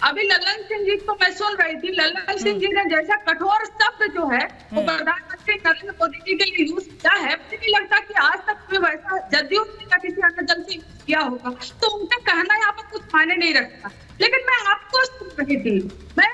अभी ललन सिंह जी को मैं सुन रही थी, ललन सिंह जी ने जैसा कठोर शब्द जो है वो प्रधानमंत्री नरेंद्र मोदी जी के लिए यूज किया है, मुझे नहीं लगता कि आज तक कोई वैसा जदयू या किसी अन्य दल से किया होगा, तो उनका कहना यहाँ पर कुछ मायने नहीं रखता। लेकिन मैं आपको सुन रही थी, मैं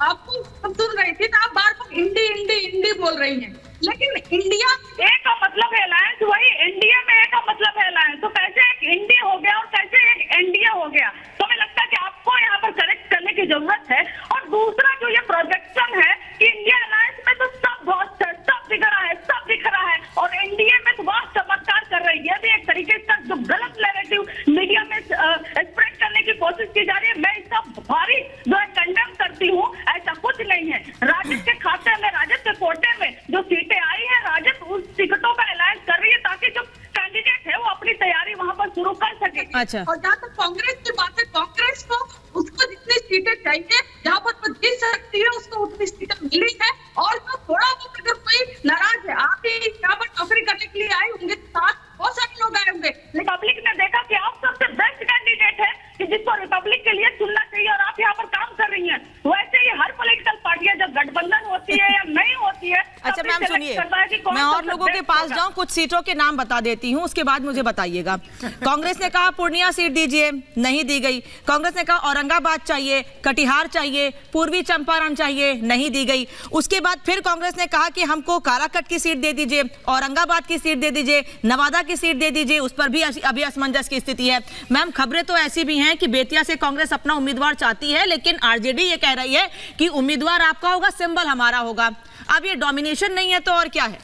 आपको सुन रही थी, आप बार बार इंडी इंडी इंडी बोल रही हैं, लेकिन इंडिया ए का मतलब है अलायंस, वही इंडिया में ए का मतलब है अलायंस, तो कैसे एक इंडिया हो गया और कैसे एक इंडिया हो गया? तो हमें लगता है कि आपको यहाँ पर करेक्ट करने की जरूरत है। और दूसरा जो ये प्रोजेक्शन है कि इंडिया अलायंस में तो सब बहुत सब दिख रहा है, सब दिख रहा है, और एनडीए में तो बहुत चमत्कार कर रही है, भी एक तरीके से जो गलत नैरेटिव मीडिया में स्प्रेड करने की कोशिश की जा रही है, मैं इसका भारी जो है कंडेम करती हूँ। ऐसा कुछ नहीं है। राजद के खाते में, राजद के कोटे में जो सीटें आई है, राजद उस टिकटों का अलायंस कर रही है ताकि जो कैंडिडेट है वो अपनी तैयारी वहां पर शुरू कर सके। अच्छा। और जहाँ तक कांग्रेस की बात है, कांग्रेस को उसको जितनी सीटें चाहिए, जहाँ पर वो जीत सकती है उसको उतनी सीटें मिली है। और जो थोड़ा बहुत अगर कोई नाराज है, आप ही यहाँ पर नौकरी करने के लिए आए होंगे, साथ बहुत सारे लोग आए होंगे, रिपब्लिक ने देखा कि आप सबसे बेस्ट कैंडिडेट है कि जिसको रिपब्लिक के लिए चुनना चाहिए, और आप यहाँ पर काम कर रही हैं। वैसे ही हर पॉलिटिकल पार्टियां जब गठबंधन होती है या नहीं होती है। अच्छा मैम सुनिए, मैं और लोगों के पास जाऊं, कुछ सीटों के नाम बता देती हूं, उसके बाद मुझे बताइएगा। कांग्रेस ने कहा पूर्णिया सीट दीजिए, नहीं दी गई। कांग्रेस ने कहा औरंगाबाद चाहिए, कटिहार चाहिए, पूर्वी चंपारण चाहिए, नहीं दी गई। उसके बाद फिर कांग्रेस ने कहा कि हमको काराकट की सीट दे दीजिए, औरंगाबाद की सीट दे दीजिए, नवादा की सीट दे दीजिए, उस पर भी अभी असमंजस की स्थिति है। मैम खबरें तो ऐसी भी हैं कि बेतिया से कांग्रेस अपना उम्मीदवार चाहती है, लेकिन आरजेडी ये कह रही है कि उम्मीदवार आपका होगा, सिंबल हमारा होगा। अब ये डोमिनेशन नहीं है तो और क्या है?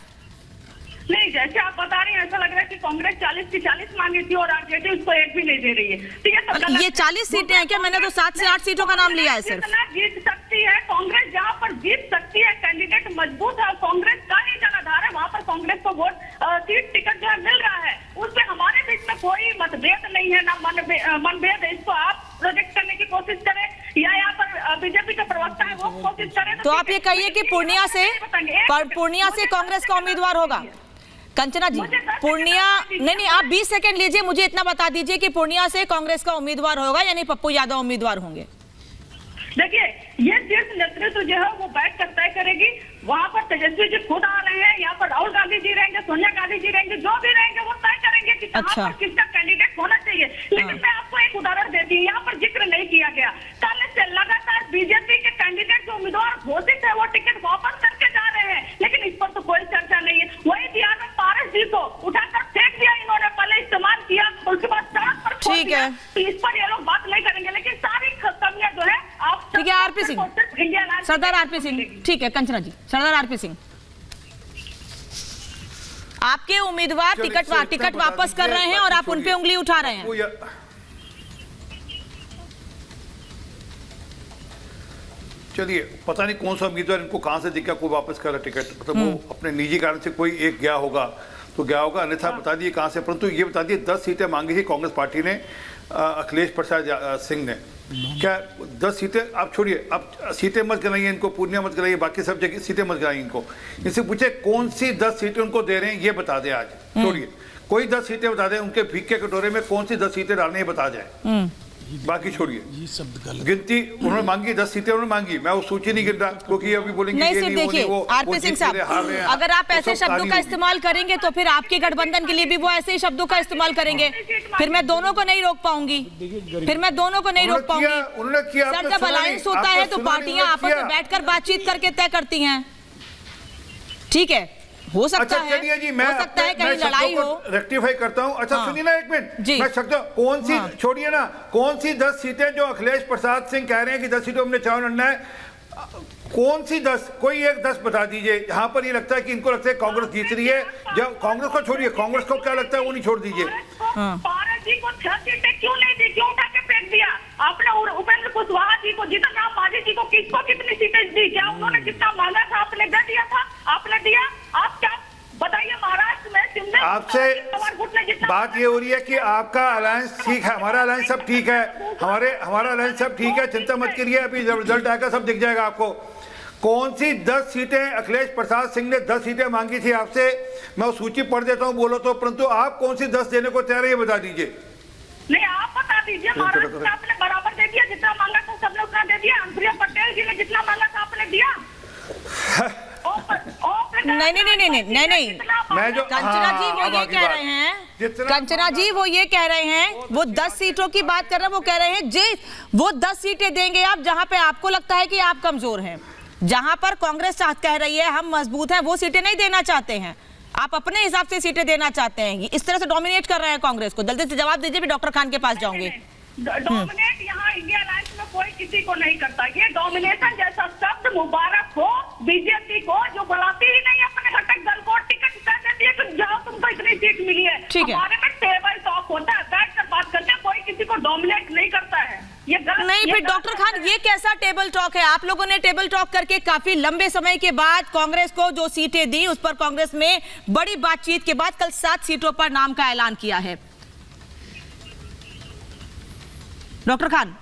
नहीं, जैसे आप बता रही हैं ऐसा लग रहा है कि कांग्रेस 40 की 40 मांगी थी और आरजेडी उसको एक भी नहीं दे रही है। तो ये 40 सीटें हैं क्या? मैंने तो 7 से 8 सीटों का नाम लिया है सिर्फ। जीत सकती है कांग्रेस, जहाँ पर जीत सकती है, कैंडिडेट मजबूत है, कांग्रेस का ही जनाधार है, वहाँ पर कांग्रेस को वोट सीट टिकट जो है मिल रहा है, उसमें हमारे बीच में कोई मतभेद नहीं है, ना मनभेद है। इसको आप प्रोजेक्ट करने की कोशिश करें या यहाँ पर बीजेपी के प्रवक्ता है वो कोशिश करें। तो आप ये कहिए कि पूर्णिया से कांग्रेस का उम्मीदवार होगा। कंचना जी, पूर्णिया नहीं, आप 20 सेकंड लीजिए, मुझे इतना बता दीजिए कि पूर्णिया से कांग्रेस का उम्मीदवार होगा यानी पप्पू यादव उम्मीदवार होंगे। देखिए, ये शीर्ष नेतृत्व जो है वो बैठ कर तय करेगी। वहाँ पर तेजस्वी जी खुद आ रहे हैं, यहाँ पर राहुल गांधी जी रहेंगे, सोनिया गांधी जी रहेंगे, जो भी रहेंगे वो तय करेंगे कि कहाँ पर किसका कैंडिडेट होना चाहिए। लेकिन मैं आपको एक उदाहरण देती हूँ, यहाँ पर जिक्र नहीं किया गया, कल से लगातार बीजेपी के कैंडिडेट जो उम्मीदवार घोषित है वो टिकट वापस करके जा रहे हैं, लेकिन इस पर तो कोई चर्चा नहीं है। वही दियानंद पारस जी को उठाकर फेंक दिया इन्होंने, पहले इस्तेमाल किया उसके बाद सड़क पर ठीक है, तो इस पर ये लोग बात नहीं करेंगे। लेकिन सारी कमियां जो है आप ठीक है, आरपी सिंह, सरदार आरपी सिंह, ठीक है कंचना जी, सरदार आरपी सिंह, आपके उम्मीदवार टिकट वापस कर रहे हैं और आप उन पे उंगली उठा रहे हैं। चलिए, पता नहीं कौन सा उम्मीदवार इनको कहां से दिखा कोई वापस कर रहा टिकट, मतलब वो अपने निजी कारण से कोई एक गया होगा तो गया होगा, अन्यथा बता दिए कहां से। परंतु ये बता दिए 10 सीटें मांगी थी कांग्रेस पार्टी ने, अखिलेश प्रसाद सिंह ने। क्या 10 सीटें आप छोड़िए, अब सीटें मत गिनाइए इनको, पूर्णिया मत गिनाइए, बाकी सब जगह सीटें मत गिनाइए इनको। इनसे पूछे कौन सी 10 सीटें उनको दे रहे हैं ये बता दें आज, छोड़िए कोई 10 सीटें बता दें, उनके भीख के कटोरे में कौन सी 10 सीटें डालने बता जाए, बाकी छोड़िए। ये शब्द गलत, गिनती उन्होंने मांगी 10 सीटें उन्होंने मांगी, मैं वो सूची नहीं गिन रहा क्योंकि अभी बोलेंगे नहीं। सिर्फ देखिए आरपी सिंह साहब, अगर आप ऐसे शब्दों का इस्तेमाल करेंगे तो फिर आपके गठबंधन के लिए भी वो ऐसे ही शब्दों का इस्तेमाल करेंगे, फिर मैं दोनों को नहीं रोक पाऊंगी, सर जब अलायंस होता है तो पार्टियां आपस में बैठकर बातचीत करके तय करती हैं, ठीक है, हो सकता है, चलिए जी, मैं हो सकता है कहीं लड़ाई हो, रेक्टिफाई करता हूं। अच्छा सुनिए ना एक मिनट, मैं सकता कौन सी छोड़िए ना, कौन सी 10 सीटें जो अखिलेश प्रसाद सिंह कह रहे हैं कि 10 सीटों हमने चुनाव लड़ना है, कौन सी 10, कोई एक 10 बता दीजिए जहां पर ये लगता है कि इनको लगता है कांग्रेस जीत रही है। जब कांग्रेस को छोड़िए, कांग्रेस को क्या लगता है वो नहीं छोड़ दीजिए। पारस जी को 6 सीटें क्यों नहीं दी, क्यों उठा के फेंक दिया आपने? उपेंद्र कुशवाहा जी को, जीतन राम मांझी जी को, किसको कितनी सीटें दी? क्या उन्होंने जितना मांगा था आपने दे दिया था? आपने दिया? आप क्या बताइए, महाराष्ट्र में आपसे बात ये हो रही है कि आपका अलायंस ठीक है, हमारा अलायंस सब ठीक है, हमारा अलायंस सब ठीक है, चिंता मत करिए, अभी जब रिजल्ट आएगा सब दिख जाएगा आपको। कौन सी 10 सीटें अखिलेश प्रसाद सिंह ने 10 सीटें मांगी थी आपसे, मैं वो सूची पढ़ देता हूँ बोलो तो, परंतु आप कौन सी 10 देने को तैयार है ये बता दीजिए। नहीं, आप बता दीजिए, महाराष्ट्र में आपने बराबर दे दिया, जितना मांगा था सब साहब ने उतना दे दिया, अनुप्रिया पटेल जी ने जितना मांगा था आपने दिया? नहीं। मैं जो कंचना जी वो ये कह रहे हैं, कंचना जी वो ये कह रहे हैं, वो 10 सीटों की बात कर रहे हैं, वो कह रहे हैं जी वो 10 सीटें देंगे आप जहां पे आपको लगता है कि आप कमजोर हैं, जहां पर कांग्रेस कह रही है हम मजबूत हैं, वो सीटें नहीं देना चाहते हैं, आप अपने हिसाब से सीटें देना चाहते हैं। इस तरह से डोमिनेट कर रहे हैं कांग्रेस को। जल्दी से जवाब दीजिए, भी डॉक्टर खान के पास जाऊंगे। डोमिनेट यहाँ इंडिया अलायंस में कोई किसी को नहीं करता। ये डोमिनेशन जैसा शब्द मुबारक हो बीजेपी को, जो बुलाती ही नहीं अपने घटक दल को, टिकट देती है तो जाओ तुमको इतनी सीट मिली है। ठीक है, हमारे में टेबल टॉक होता है, बैठ कर बात करते हैं, कोई किसी को डोमिनेट नहीं करता है। ये गलत नहीं, फिर डॉक्टर खान ये कैसा टेबल टॉक है? आप लोगों ने टेबल टॉक करके काफी लंबे समय के बाद कांग्रेस को जो सीटें दी, उस पर कांग्रेस में बड़ी बातचीत के बाद कल 7 सीटों पर नाम का ऐलान किया है। डॉक्टर खान,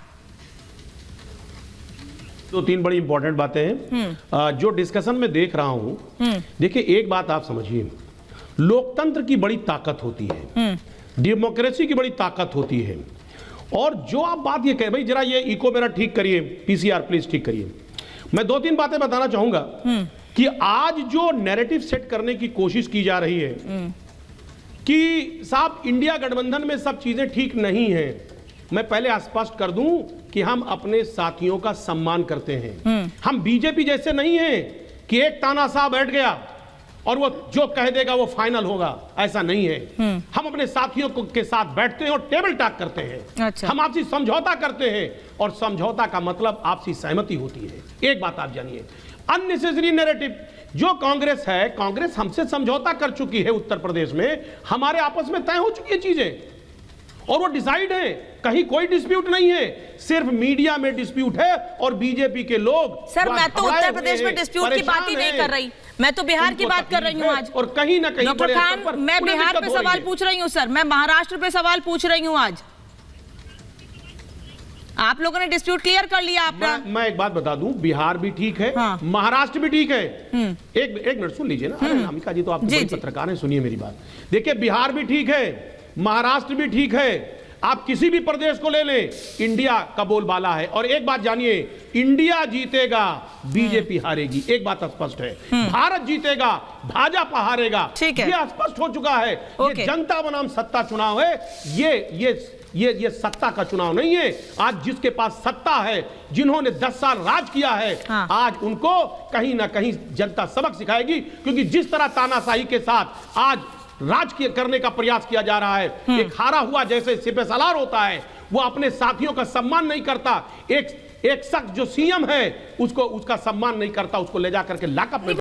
2-3 बड़ी इंपॉर्टेंट बातें हैं जो डिस्कशन में देख रहा हूं। देखिए, एक बात आप समझिए, लोकतंत्र की बड़ी ताकत होती है, डेमोक्रेसी की बड़ी ताकत होती है, और जो आप बात ये कह, भाई जरा ये इको मेरा ठीक करिए, पीसीआर प्लीज ठीक करिए। मैं 2-3 बातें बताना चाहूंगा कि आज जो नैरेटिव सेट करने की कोशिश की जा रही है कि साहब इंडिया गठबंधन में सब चीजें ठीक नहीं हैं, मैं पहले स्पष्ट कर दूं कि हम अपने साथियों का सम्मान करते हैं। हम बीजेपी जैसे नहीं हैं कि एक तानाशाह बैठ गया और वो जो कह देगा वो फाइनल होगा, ऐसा नहीं है। हम अपने साथियों के साथ बैठते हैं और टेबल टॉक करते हैं। अच्छा। हम आपसी समझौता करते हैं, और समझौता का मतलब आपसी सहमति होती है। एक बात आप जानिए, अननेसेसरी नैरेटिव जो कांग्रेस है, कांग्रेस हमसे समझौता कर चुकी है उत्तर प्रदेश में, हमारे आपस में तय हो चुकी है चीजें और वो डिसाइड है, कहीं कोई डिस्प्यूट नहीं है, सिर्फ मीडिया में डिस्प्यूट है और बीजेपी के लोग। सर मैं तो उत्तर प्रदेश में डिस्प्यूट की बात ही नहीं कर रही, मैं तो बिहार की बात कर रही हूँ आज। और कहीं ना कहीं डॉक्टर खान, मैं बिहार पे सवाल पूछ रही हूँ सर, मैं महाराष्ट्र पे सवाल पूछ रही हूँ आज। आप लोगों ने डिस्प्यूट क्लियर कर लिया आपका। मैं एक बात बता दूं, बिहार भी ठीक है, हाँ। महाराष्ट्र भी ठीक है। एक मिनट सुन लीजिए ना, अरे नामिका जी तो आप बड़ी पत्रकार हैं, सुनिए मेरी बात। देखिए, बिहार भी ठीक है, महाराष्ट्र भी ठीक है, आप किसी भी प्रदेश को ले लें, इंडिया का बोलबाला है। और एक बात जानिए, इंडिया जीतेगा, बीजेपी हारेगी, एक बात स्पष्ट है। भारत जीतेगा, भाजपा हारेगा, ये स्पष्ट हो चुका है। ये जनता बनाम सत्ता चुनाव है, ये सत्ता का चुनाव नहीं है। आज जिसके पास सत्ता है, जिन्होंने 10 साल राज किया है, आज उनको कहीं ना कहीं जनता सबक सिखाएगी, क्योंकि जिस तरह तानाशाही के साथ आज राज करने का प्रयास किया जा रहा है, एक हारा हुआ जैसे सिपह सलार होता है, वो अपने साथियों का सम्मान नहीं करता। एक शख्स जो सीएम है, उसका सम्मान नहीं करता, उसको ले जाकर के लॉकअप में